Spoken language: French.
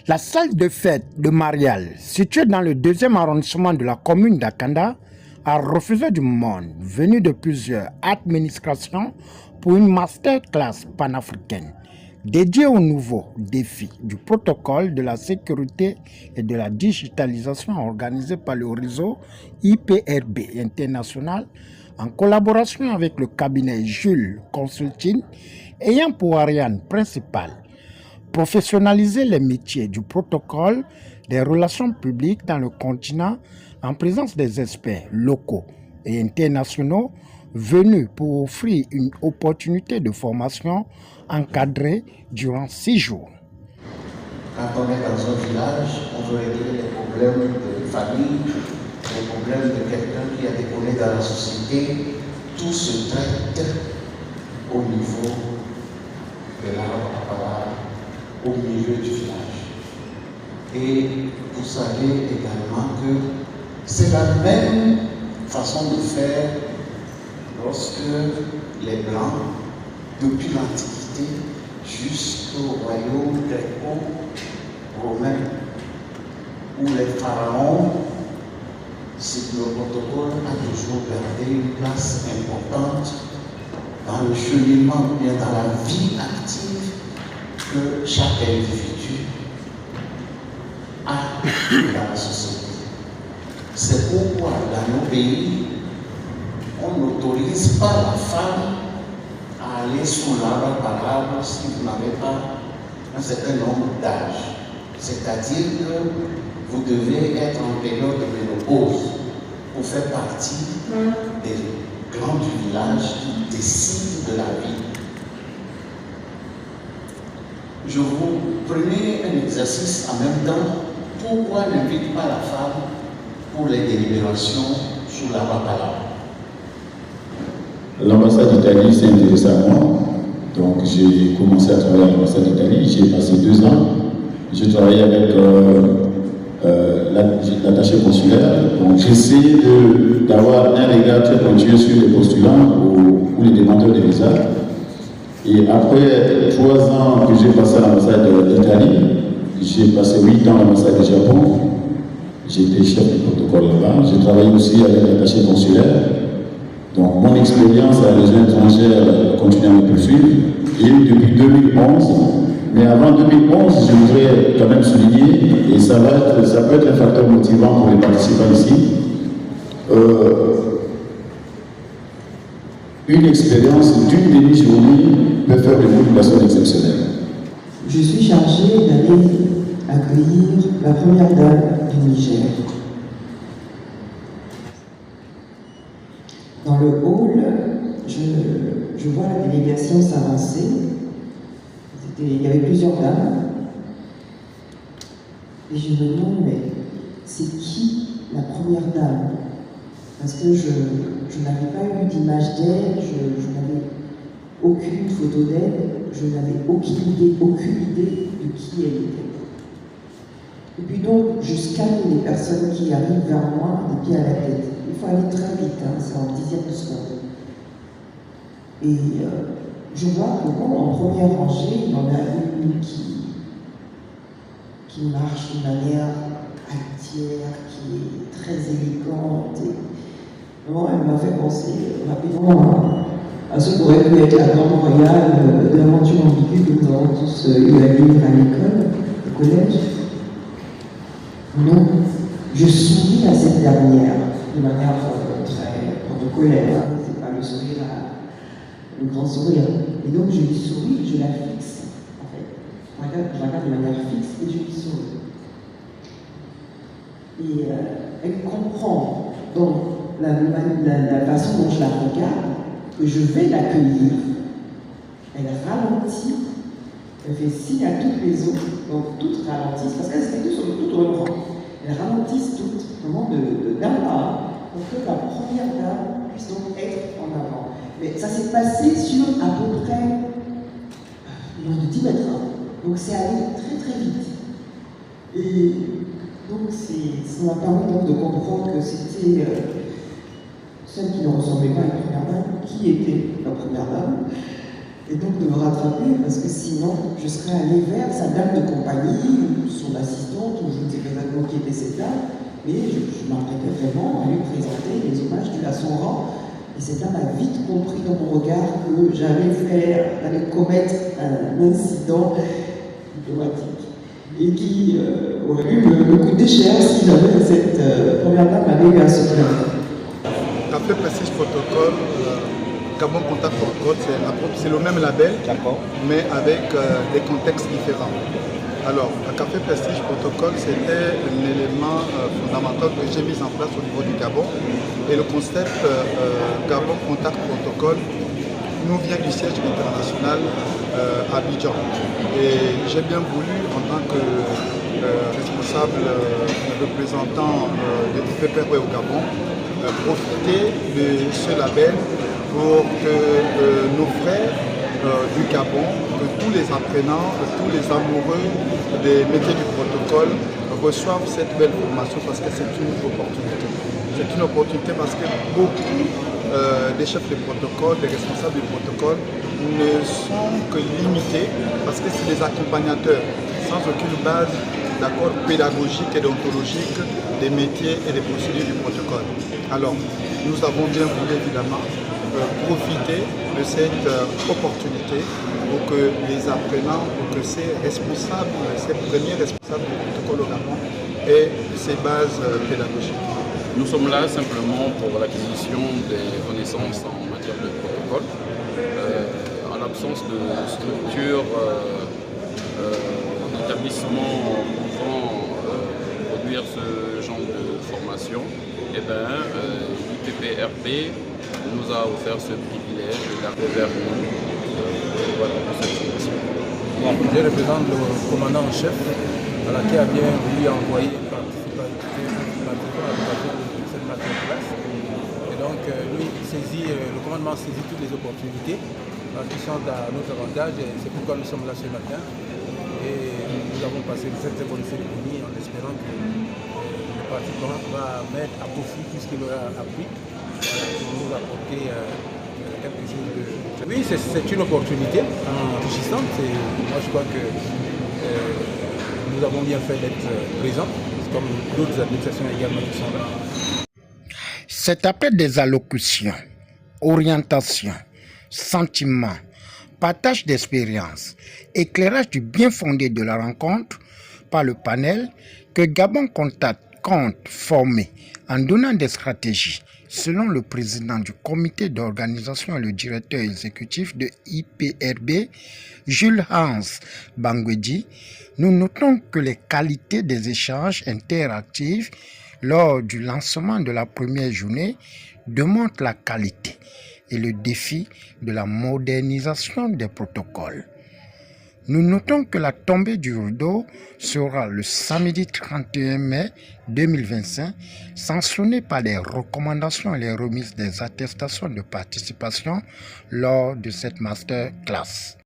La salle de fête de Marial, située dans le 2e arrondissement de la commune d'Akanda, a refusé du monde venu de plusieurs administrations pour une masterclass panafricaine dédiée aux nouveaux défis du protocole de la sécurité et de la digitalisation organisée par le réseau IPRB international en collaboration avec le cabinet Jules Consulting ayant pour ariane principale professionnaliser les métiers du protocole des relations publiques dans le continent en présence des experts locaux et internationaux venus pour offrir une opportunité de formation encadrée durant 6 jours. Quand on est dans un village, on veut régler les problèmes de famille, les problèmes de quelqu'un qui a déconné dans la société. Tout se traite au niveau de l'arbre à parole, au milieu du village. Et vous savez également que c'est la même façon de faire lorsque les Blancs, depuis l'Antiquité jusqu'au royaume gréco-romain, où les pharaons, c'est le protocole a toujours gardé une place importante dans le cheminement, bien dans la vie active que chaque individu a dans la société. C'est pourquoi dans nos pays, on n'autorise pas la femme à aller sous l'arbre par arbre si vous n'avez pas un certain nombre d'âge. C'est-à-dire que vous devez être en période de ménopause pour faire partie des grands du village qui décident de la vie. Je vous prenais un exercice en même temps. Pourquoi n'invite pas la femme pour les délibérations sous l'arbre par arbre? L'ambassade d'Italie s'est intéressée à moi. Donc j'ai commencé à travailler à l'ambassade d'Italie. J'y ai passé 2 ans. J'ai travaillé avec l'attaché consulaire. Donc j'ai essayé d'avoir un regard très pointu sur les postulants ou les demandeurs de visa. Et après 3 ans que j'ai passé à l'ambassade d'Italie, j'ai passé 8 ans à l'ambassade du Japon. J'étais chef du protocole là-bas. J'ai travaillé aussi avec l'attaché consulaire. Donc mon expérience à la région étrangère continue à me poursuivre. Et depuis 2011, mais avant 2011, je voudrais quand même souligner, et ça peut être un facteur motivant pour les participants ici, une expérience d'une demi-journée peut faire de vous une personne exceptionnelle. Je suis chargée d'aller accueillir la première dame du Niger. Dans le hall, je vois la délégation s'avancer. Il y avait plusieurs dames. Et je me demande, mais c'est qui la première dame? Parce que je n'avais pas eu d'image d'elle, je n'avais aucune photo d'elle, je n'avais aucune idée de qui elle était. Et puis donc, je scanne les personnes qui arrivent vers moi des pieds à la tête. Il faut aller très vite, hein, c'est en dixième de seconde. Et je vois que bon, en première rangée, il y en a une qui marche d'une manière altière, qui est très élégante. Et bon, elle m'a fait penser rapidement à ce qu'aurait pu être la grande royale de l'aventure ambiguë que nous avons tous eu à lire à l'école, au collège. Donc, je souris à cette dernière de manière très protocolaire. C'est pas le sourire, le grand sourire. Et donc, je lui souris, je la fixe. En fait, je regarde de manière fixe et je lui souris. Et elle comprend donc la façon dont je la regarde, que je vais l'accueillir. Elle ralentit, elle fait signe à toutes les autres, donc toutes ralentissent, parce qu'elles étaient toutes au rang. Elles ralentissent toutes, vraiment de dame à un, pour que la première dame puisse donc être en avant. Mais ça s'est passé sur à peu près de 10 mètres. Donc c'est allé très très vite. Et donc ça m'a permis donc de comprendre que c'était celle qui ne ressemblait pas à la première dame, qui était la première dame. et donc de me rattraper parce que sinon je serais allée vers sa dame de compagnie ou son assistante ou je ne sais pas exactement qui était cette dame, mais je m'apprêtais vraiment à lui présenter les hommages dus à son rang. Et cette dame a vite compris dans mon regard que j'allais commettre un incident diplomatique et qui aurait pu me coûter cher si jamais cette première dame avait eu à se plaindre. Café Prestige Protocole, Gabon Contact Protocole, c'est le même label, mais avec des contextes différents. Alors, le Café Prestige Protocole, c'était un élément fondamental que j'ai mis en place au niveau du Gabon. Et le concept Gabon Contact Protocole nous vient du siège international à Abidjan. Et j'ai bien voulu, en tant que responsable représentant de l'IPPR au Gabon, profiter de ce label pour que nos frères du Gabon, que tous les apprenants, que tous les amoureux des métiers du protocole reçoivent cette belle formation parce que c'est une opportunité. C'est une opportunité parce que beaucoup des chefs de protocole, des responsables du protocole ne sont que limités parce que c'est des accompagnateurs sans aucune base d'accord pédagogique et déontologique des métiers et des procédures du protocole. Alors, nous avons bien voulu évidemment profiter de cette opportunité pour que les apprenants, pour que ces responsables, ces premiers responsables du protocole au Gabon aient ces bases pédagogiques. Nous sommes là simplement pour l'acquisition des connaissances en matière de protocole. En l'absence de structure d'établissement pouvant produire ce genre de formation, l'IPPRB nous a offert ce privilège d'arriver vers nous pour cette formation. Je représente le commandant en chef qui a bien voulu envoyer participer à cette masterclass. Et donc lui le commandement saisit toutes les opportunités qui sont à notre avantage et c'est pourquoi nous sommes là ce matin. Et nous avons passé cette bonne cérémonie en espérant que le participant va mettre à profit tout ce qu'il aura appris pour nous apporter quelque chose de... Oui, c'est une opportunité enrichissante. Moi, je crois que nous avons bien fait d'être présents, comme d'autres administrations également qui sont là. C'est après des allocutions, orientations, sentiments, partage d'expériences, éclairage du bien fondé de la rencontre par le panel que Gabon Contact compte former en donnant des stratégies. Selon le président du comité d'organisation et le directeur exécutif de IPRB, Jules Hans Bangwedi, nous notons que les qualités des échanges interactifs lors du lancement de la première journée démontrent la qualité et le défi de la modernisation des protocoles. Nous notons que la tombée du rideau sera le samedi 31 mai 2025, sanctionnée par les recommandations et les remises des attestations de participation lors de cette masterclass.